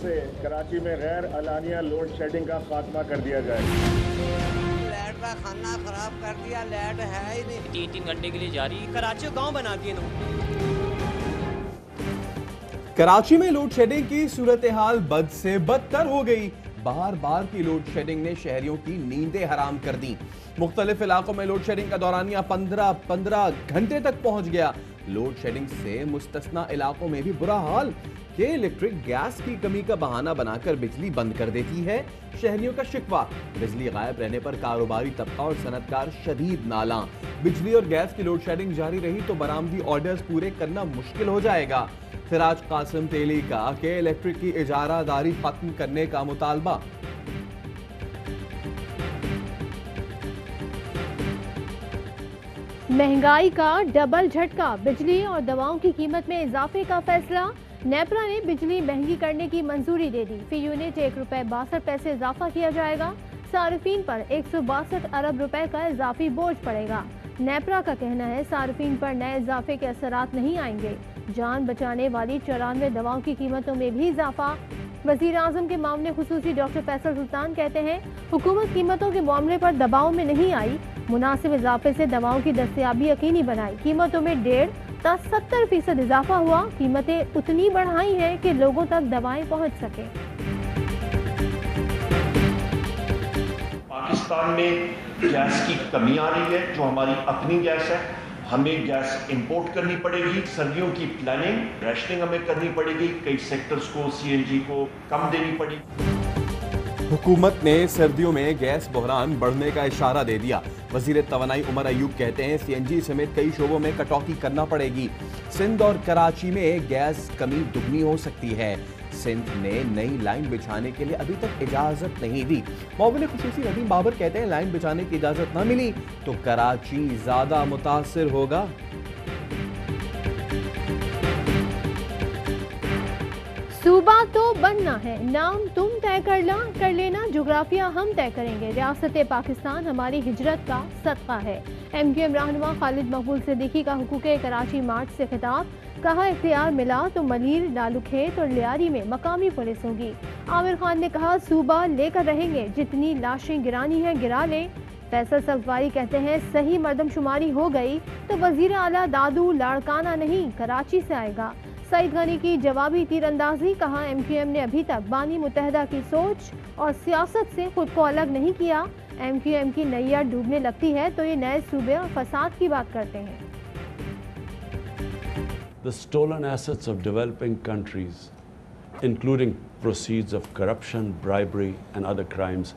से कराची में गैर अलानिया लोड शेडिंग का खात्मा कर दिया जाए। लाइट का खाना खराब कर दिया, लाइट है ही नहीं। 3-3 घंटे के लिए जारी, कराची को गांव बना दिए ना। कराची में लोड शेडिंग की सूरत हाल बद से बदतर हो गई। बार बार की लोड शेडिंग ने शहरियों की नींदें हराम कर दी। मुख्तलिफ इलाकों में लोड शेडिंग का दौरानिया 15 घंटे तक पहुंच गया। लोड शेडिंग से मुस्तस्ना इलाकों में भी बुरा हाल कि इलेक्ट्रिक गैस की कमी का बहाना बनाकर बिजली बंद कर देती है। शहरियों का शिकवा, बिजली गायब रहने पर कारोबारी तबका और सनतकार शदीद नाला। बिजली और गैस की लोड शेडिंग जारी रही तो बरामदी ऑर्डर्स पूरे करना मुश्किल हो जाएगा। सिराज कासिम तेली का के इलेक्ट्रिक की इजारादारी खत्म करने का मुतालबा। महंगाई का डबल झटका, बिजली और दवाओं की कीमत में इजाफे का फैसला। नेपरा ने बिजली महंगी करने की मंजूरी दे दी। फी यूनिट ₹1.62 इजाफा किया जाएगा। सार्फिन पर 162 अरब रुपए का इजाफी बोझ पड़ेगा। नेपरा का कहना है सार्फिन पर नए इजाफे के असरात नहीं आएंगे। जान बचाने वाली 94 दवाओं की कीमतों में भी इजाफा। वजीर आजम के मामले खुसूसी डॉक्टर फैसल सुल्तान कहते हैं हुकूमत कीमतों के मामले पर दबाव में नहीं आई, मुनासिब इजाफे से दवाओं की दस्तयाबी यकीनी बनाई। कीमतों में 1.5-70% इजाफा हुआ। कीमतें उतनी बढ़ाई हैं कि लोगों तक दवाएं पहुंच सके। पाकिस्तान में गैस की कमी आ रही है, जो हमारी अपनी गैस है हमें गैस इंपोर्ट करनी पड़ेगी। सर्दियों की प्लानिंग रेशनिंग हमें करनी पड़ेगी। कई सेक्टर्स को सीएनजी को कम देनी पड़ेगी। हुकूमत ने सर्दियों में गैस बहरान बढ़ने का इशारा दे दिया। वजीर तवानाई उमर अयूब कहते हैं सीएनजी समेत कई शोबों में कटौती करना पड़ेगी। सिंध और कराची में गैस कमी दुगनी हो सकती है। सिंध ने नई लाइन बिछाने के लिए अभी तक इजाजत नहीं दी। मौबिन खुसूसी रहीम बाबर कहते हैं लाइन बिछाने की इजाजत न मिली तो कराची ज्यादा मुतासिर होगा। सूबा तो बनना है, नाम तुम तय कर लेना, जोग्राफिया हम तय करेंगे। रियासत पाकिस्तान हमारी हिजरत का सदका है। MQM रहनुमा खालिद मकबूल सिद्दीकी का हुकूके कराची मार्च से खिताब। कहा इख्तियार मिला तो मलीर, लालूखेत और लियारी में मकामी पुलिस होगी। आमिर खान ने कहा सूबा लेकर रहेंगे, जितनी लाशें गिरानी है गिरा लें। फैसल सब्जवारी कहते हैं सही मर्दमशुमारी हो गई तो वजीर आला दादू लाड़काना नहीं कराची से आएगा। सईद गनी की जवाबी तीरंदाजी। कहा MQM ने अभी तक बानी मुत्तहदा की सोच और सियासत से खुद को अलग नहीं किया। MQM की नैया डूबने लगती है तो ये नए सूबे और फसाद की बात करते हैं। The stolen assets of developing countries, including proceeds of corruption, bribery and other crimes,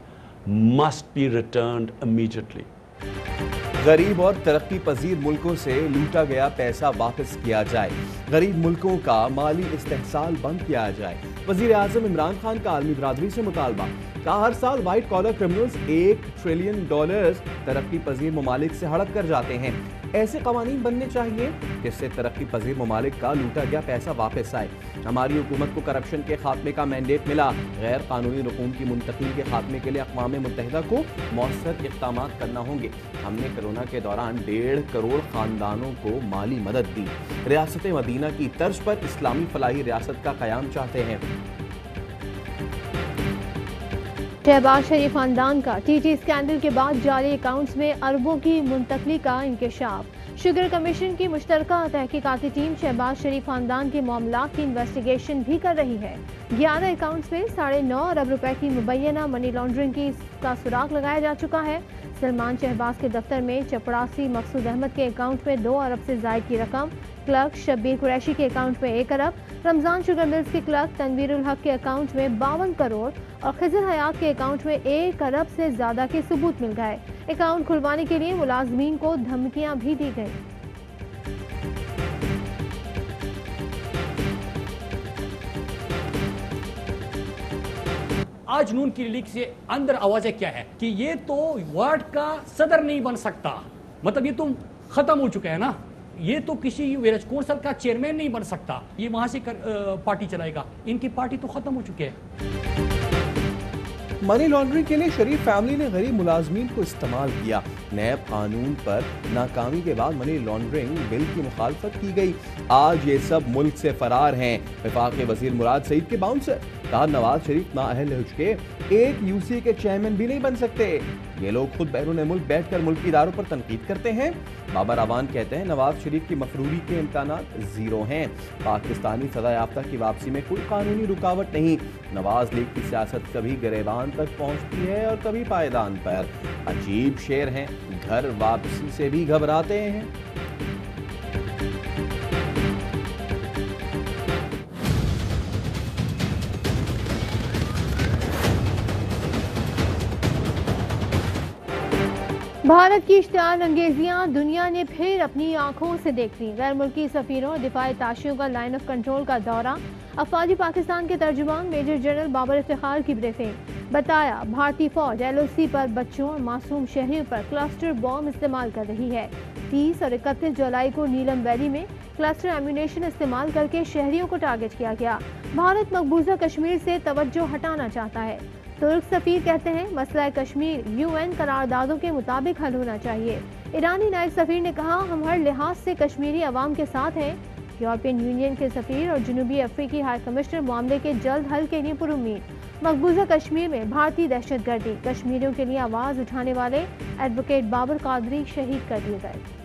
must be returned immediately. गरीब और तरक्की पजीर मुल्कों से लूटा गया पैसा वापस किया जाए। गरीब मुल्कों का माली इस्तेहसाल बंद किया जाए। वजीर आजम इमरान खान का आलमी बरादरी से मुतालबा। कहा हर साल वाइट कॉलर क्रिमिनल्स $1 ट्रिलियन तरक्की पजीर ममालिक से हड़प कर जाते हैं। ऐसे कवानीन बनने चाहिए जिससे तरक्की पजीर ममालिक का लूटा गया पैसा वापस आए। हमारी हुकूमत को करप्शन के खात्मे का मैंडेट मिला। गैर कानूनी रकूम की मुंतकिल के खात्मे के लिए अक़वाम मुत्तहिदा को मौसर इक़दाम करना होंगे। हमने कोरोना के दौरान 1.5 करोड़ खानदानों को माली मदद दी। रियासत मदीना की तर्ज पर इस्लामी फलाही रियासत का क़याम चाहते हैं। शहबाज शरीफ खानदान का TT स्कैंडल के बाद जारी अकाउंट्स में अरबों की मुंतकली का इंकशाफ। शुगर कमीशन की मुश्तरका तहकीकाती टीम शहबाज शरीफ खानदान के मामलात की इन्वेस्टिगेशन भी कर रही है। 11 अकाउंट्स में 9.5 अरब रुपए की मुबैना मनी लॉन्ड्रिंग का सुराग लगाया जा चुका है। सलमान शहबाज के दफ्तर में चपड़ासी मकसूद अहमद के अकाउंट में 2 अरब से जायद की रकम, क्लर्क शब्बीर कुरैशी के अकाउंट में 1 अरब, रमजान शुगर मिल्स के क्लर्क तनवीर उल हक के अकाउंट में 52 करोड़ और खिजर हयात के अकाउंट में 1 अरब से ज्यादा के सबूत मिल गए। अकाउंट खुलवाने के लिए मुलाजमीन को धमकियां भी दी गई। आज नून की लीग से अंदर आवाजें क्या है कि ये तो वार्ड का सदर नहीं बन सकता, मतलब ये तो खत्म हो चुका है ना, ये तो किसी विलेज कौंसिल का चेयरमैन नहीं बन सकता, ये वहां से पार्टी चलाएगा, इनकी पार्टी तो खत्म हो चुकी है। मनी लॉन्ड्रिंग के लिए शरीफ फैमिली ने गरीब मुलाजमीन को इस्तेमाल किया। नैब कानून पर नाकामी के बाद मनी लॉन्ड्रिंग बिल की मुखालफत की गई। आज ये सब मुल्क से फरार हैं। वफाकी वजीर मुराद सईद के बाउंसर कहा नवाज शरीफ नाअहल हुज के एक यूसी के चेयरमैन भी नहीं बन सकते। ये लोग खुद बैरून मुल्क बैठकर मुल्की इदारों पर तनकीद करते हैं। बाबर अवान कहते हैं नवाज शरीफ की मफरूरी के इम्कानात जीरो हैं। पाकिस्तानी सजा याफ्ता की वापसी में कोई कानूनी रुकावट नहीं। नवाज लीग की सियासत कभी गिरेबान तक पहुंचती है और कभी पायदान पर। अजीब शेर हैं, घर वापसी से भी घबराते हैं। भारत की इश्तियाल अंगेजियां दुनिया ने फिर अपनी आंखों से देख ली। गैर मुल्की सफीरों और दिफाई ताशियों का लाइन ऑफ कंट्रोल का दौरा। अफवाजी पाकिस्तान के तर्जुमान मेजर जनरल बाबर इफ्तिखार की ब्रीफिंग। बताया भारतीय फौज LOC पर बच्चों और मासूम शहरियों पर क्लस्टर बॉम्ब इस्तेमाल कर रही है। 30 और 31 जुलाई को नीलम वैली में क्लस्टर एम्यूनेशन इस्तेमाल करके शहरियों को टारगेट किया गया। भारत मकबूजा कश्मीर से तवज्जो हटाना चाहता है। तुर्क सफीर कहते हैं मसला कश्मीर UN करारदादों के मुताबिक हल होना चाहिए। ईरानी नायब सफीर ने कहा हम हर लिहाज से कश्मीरी अवाम के साथ हैं। यूरोपियन यूनियन के सफीर और जनूबी अफ्रीकी हाई कमिश्नर मामले के जल्द हल के लिए पुरुम्मीद। मकबूजा कश्मीर में भारतीय दहशतगर्दी, कश्मीरियों के लिए आवाज उठाने वाले एडवोकेट बाबर कादरी शहीद कर दिए गए।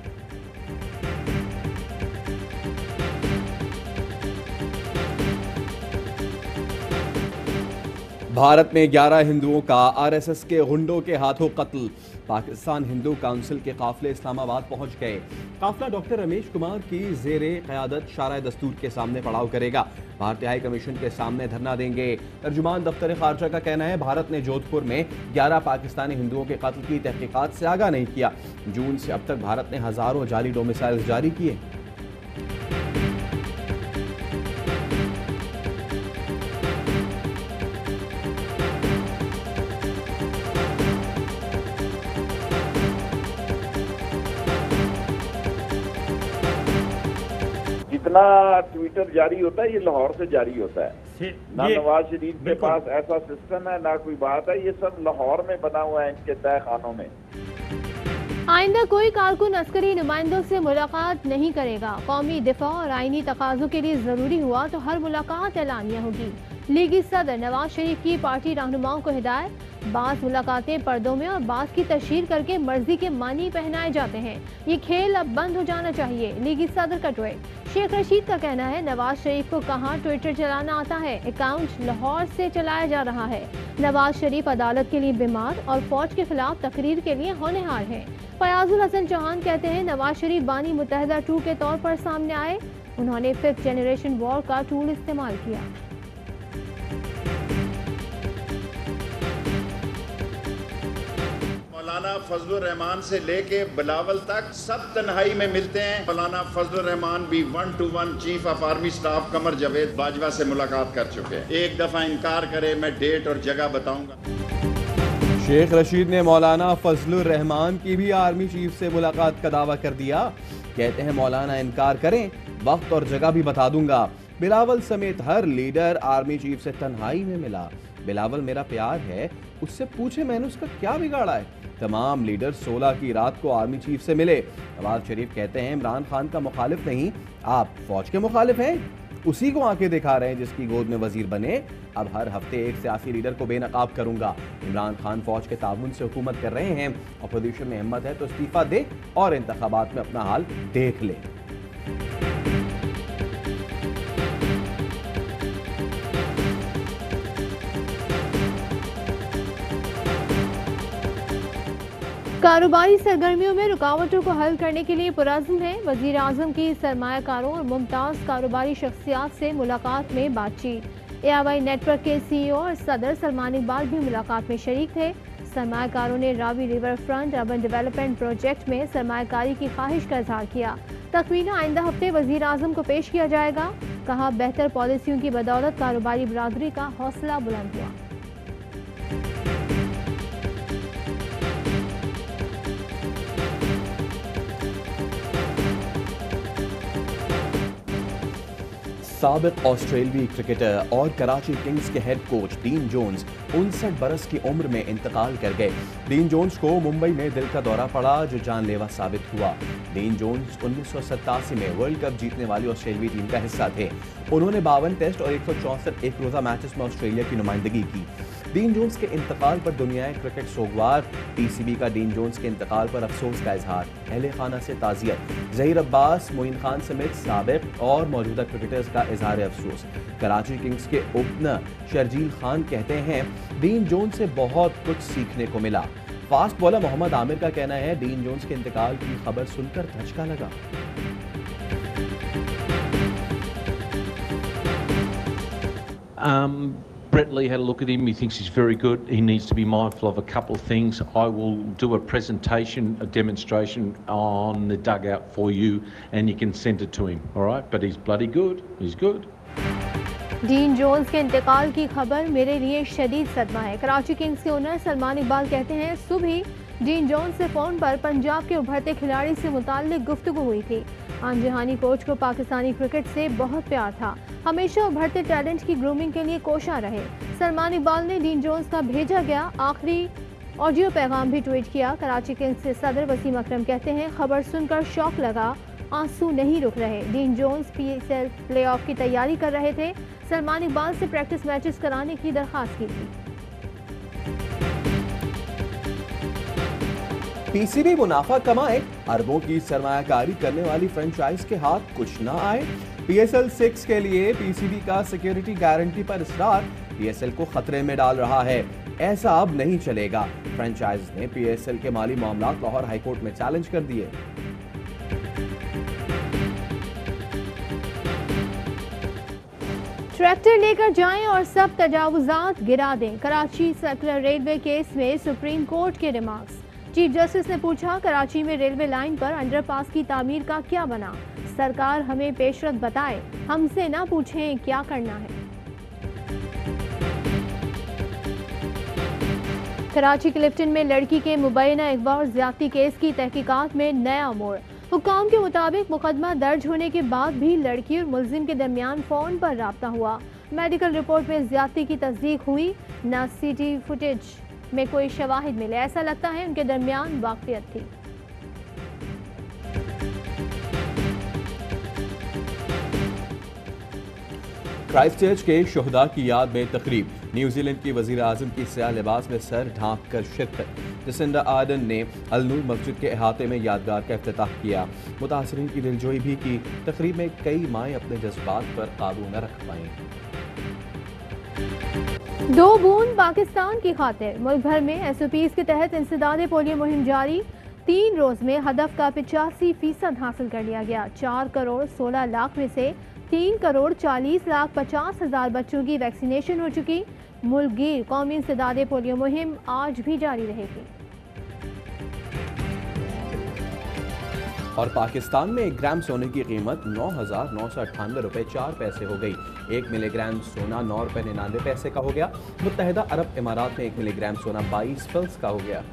भारत में 11 हिंदुओं का RSS के गुंडों के हाथों कत्ल। पाकिस्तान हिंदू काउंसिल के काफिले इस्लामाबाद पहुंच गए। काफिला डॉक्टर रमेश कुमार की जेरे क़यादत शाराए दस्तूर के सामने पड़ाव करेगा। भारतीय हाई कमीशन के सामने धरना देंगे। तर्जुमान दफ्तर खारजा का कहना है भारत ने जोधपुर में 11 पाकिस्तानी हिंदुओं के कत्ल की तहकीकात से आगाह नहीं किया। जून से अब तक भारत ने हजारों जाली डोमिसाइल्स जारी किए। जितना ट्विटर जारी होता है ये लाहौर से जारी होता है। ना नवाज शरीफ के पास ऐसा सिस्टम है ना कोई बात है, ये सब लाहौर में बना हुआ है इनके तय खानों में। आइंदा कोई कारकुन अस्करी नुमाइंदों से मुलाकात नहीं करेगा। कौमी दिफा और आईनी तकाजों के लिए जरूरी हुआ तो हर मुलाकात एलानिया होगी। लीगी सदर नवाज शरीफ की पार्टी रहनुमाओं को हिदायत। बाज़ मुलाकातें पर्दों में और बाज़ की तशहीर करके मर्जी के मानी पहनाए जाते हैं। ये खेल अब बंद हो जाना चाहिए। लीगी सदर का ट्वीट। शेख रशीद का कहना है नवाज शरीफ को कहाँ ट्विटर चलाना आता है, अकाउंट लाहौर से चलाया जा रहा है। नवाज शरीफ अदालत के लिए बीमार और फौज के खिलाफ तकरीर के लिए होनहार है। फयाजुल हसन चौहान कहते हैं नवाज शरीफ बानी मुत्तहिदा 2 के तौर पर सामने आए। उन्होंने 5th जनरेशन वॉर का टूल इस्तेमाल किया। मौलाना फजलुर रहमान से लेके बिलावल तक सब तन्हाई में मिलते हैं। मौलाना फजलुर रहमान भी 1-to-1 chief of army staff Qamar Javed Bajwa से मुलाकात कर चुके हैं। एक दफा इनकार करे मैं डेट और जगह बताऊंगा। शेख रशीद ने मौलाना फजलुर रहमान की भी आर्मी चीफ से मुलाकात का दावा कर दिया। कहते हैं मौलाना इनकार करें वक्त और जगह भी बता दूंगा। बिलावल समेत हर लीडर आर्मी चीफ से तन्हाई में मिला। बिलावल मेरा प्यार है, उससे पूछे मैंने उसका क्या बिगाड़ा है। तमाम लीडर 16 की रात को आर्मी चीफ से मिले। नवाज शरीफ कहते हैं इमरान खान का मुखालिफ नहीं, आप फौज के मुखालिफ हैं। उसी को आंखें दिखा रहे हैं जिसकी गोद में वजीर बने। अब हर हफ्ते एक सियासी लीडर को बेनकाब करूंगा। इमरान खान फौज के ताउन से हुकूमत कर रहे हैं। अपोजिशन में हिम्मत है तो इस्तीफा दे और इंतखाबात में अपना हाल देख ले। कारोबारी सरगर्मियों में रुकावटों को हल करने के लिए पुरज़्म है। वज़ीर आज़म की सरमायाकारों और मुमताज़ कारोबारी शख्सियात से मुलाकात में बातचीत। AIY नेटवर्क के CEO और सदर सलमान इकबाल भी मुलाकात में शरीक थे। सरमायाकारों ने Ravi river front urban development project में सरमायाकारी की ख्वाहिश का इजहार किया। तखमीना आइंदा हफ्ते वज़ीर आज़म को पेश किया जाएगा। कहा बेहतर पॉलिसियों की बदौलत कारोबारी बरादरी का हौसला बुलंद हुआ। साबिक ऑस्ट्रेलियाई क्रिकेटर और कराची किंग्स के हेड कोच डीन जोन्स 59 बरस की उम्र में इंतकाल कर गए। डीन जोन्स को मुंबई में दिल का दौरा पड़ा जो जानलेवा साबित हुआ। डीन जोन्स 1987 में वर्ल्ड कप जीतने वाली ऑस्ट्रेलियाई टीम का हिस्सा थे। उन्होंने 52 टेस्ट और 164 एक रोजा मैचेस में ऑस्ट्रेलिया की नुमाइंदगी की। डीन जोन्स के इंतकाल पर दुनियाए क्रिकेट सोगवार। पीसीबी का डीन जोन्स के इंतकाल पर अफसोस का इजहार। अहले खाना से ताज़ियत। ज़हीर अब्बास, मोइन खान समेत साबिक और मौजूदा क्रिकेटर्स का इजहार अफसोस। कराची किंग्स के ओपनर शर्जील खान कहते हैं डीन जोन्स से बहुत कुछ सीखने को मिला। फास्ट बॉलर मोहम्मद आमिर का कहना है डीन जोन्स के इंतकाल की खबर सुनकर धचका लगा। Brett Lee had a look at him. He thinks he's very good. He needs to be mindful of a couple of things. I will do a presentation, a demonstration on the dugout for you, and you can send it to him. All right? But he's bloody good. He's good. Dean Jones के इंतकाल की खबर मेरे लिए शदीद सदमा है। Karachi Kings के ओनर सलमान इकबाल कहते हैं सुबह डीन जोन्स से फोन पर पंजाब के उभरते खिलाड़ी से मुताल्लिक गुफ्तगू हुई थी। आनजहानी कोच को पाकिस्तानी क्रिकेट से बहुत प्यार था, हमेशा उभरते टैलेंट की ग्रूमिंग के लिए कोशा रहे। सलमान इकबाल ने डीन जोन्स का भेजा गया आखिरी ऑडियो पैगाम भी ट्वीट किया। कराची किंग्स से सदर वसीम अकरम कहते हैं खबर सुनकर शौक लगा, आंसू नहीं रुक रहे। डीन जोन्स पीएसएल प्लेऑफ की तैयारी कर रहे थे। सलमान इकबाल से प्रैक्टिस मैचेस कराने की दरखास्त की थी। पीसीबी मुनाफा कमाए, अरबों की सरमायाकारी करने वाली फ्रेंचाइज के हाथ कुछ ना आए। पीएसएल 6 के लिए पीसीबी का सिक्योरिटी गारंटी पर इसरार पीएसएल को खतरे में डाल रहा है। ऐसा अब नहीं चलेगा। फ्रेंचाइज ने पीएसएल के माली मामलात लाहौर हाईकोर्ट में चैलेंज कर दिए। ट्रैक्टर लेकर जाएं और सब तजावुजात गिरा दें। कराची सर्कुलर रेलवे केस में सुप्रीम कोर्ट के रिमार्क्स। चीफ जस्टिस ने पूछा कराची में रेलवे लाइन पर अंडरपास की तामीर का क्या बना। सरकार हमें पेशरत बताए, हमसे ना पूछें क्या करना है। कराची क्लिफ्टन में लड़की के मुबैना अगवा और ज्यादती केस की तहकीकात में नया मोड़। हुक्काम के मुताबिक मुकदमा दर्ज होने के बाद भी लड़की और मुलजिम के दरमियान फोन पर राब्ता हुआ। मेडिकल रिपोर्ट में ज्यादती की तस्दीक हुई, न सीटी फुटेज में कोई शवाहिद मिले। ऐसा लगता है उनके दरमियान वाकफियत थी। क्राइस्टचर्च के शोहदा की याद में तकरीब। न्यूजीलैंड की वजीर आजम की स्याह लिबास में सर ढांक कर शिरकत। जसिंडा आर्डन ने अल नूर मस्जिद के अहाते में यादगार का इफ्तिताह किया। मुतासरीन की दिलजोई भी की। तकरीब में कई माएँ अपने जज्बात पर काबू न रख पाईं। 2 बूंद पाकिस्तान की खातिर। मुल्क भर में SOPs के तहत इंसदादे पोलियो मुहिम जारी। 3 रोज में हदफ का 85% हासिल कर लिया गया। 4 करोड़ 16 लाख में से 3 करोड़ 40 लाख 50 हजार बच्चों की वैक्सीनेशन हो चुकी। मुल्क गिर कौमी इंसदादे पोलियो मुहिम आज भी जारी रहेगी। और पाकिस्तान में 1 ग्राम सोने की कीमत 9,998 रुपए 4 पैसे हो गई। 1 मिलीग्राम सोना 9 रुपए 99 पैसे का हो गया। मुत्तहिदा अरब इमारात में 1 मिलीग्राम सोना 22 फिल्स का हो गया।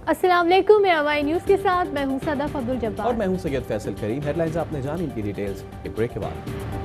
अस्सलाम वालेकुम, मैं अवाई न्यूज़ के साथ मैं हूं सदफ अब्दुल जब्बार और मैं हूं सैयद फैसल करीम। हेडलाइंस आपने जानी, इनकी डिटेल्स एक ब्रेक के बाद।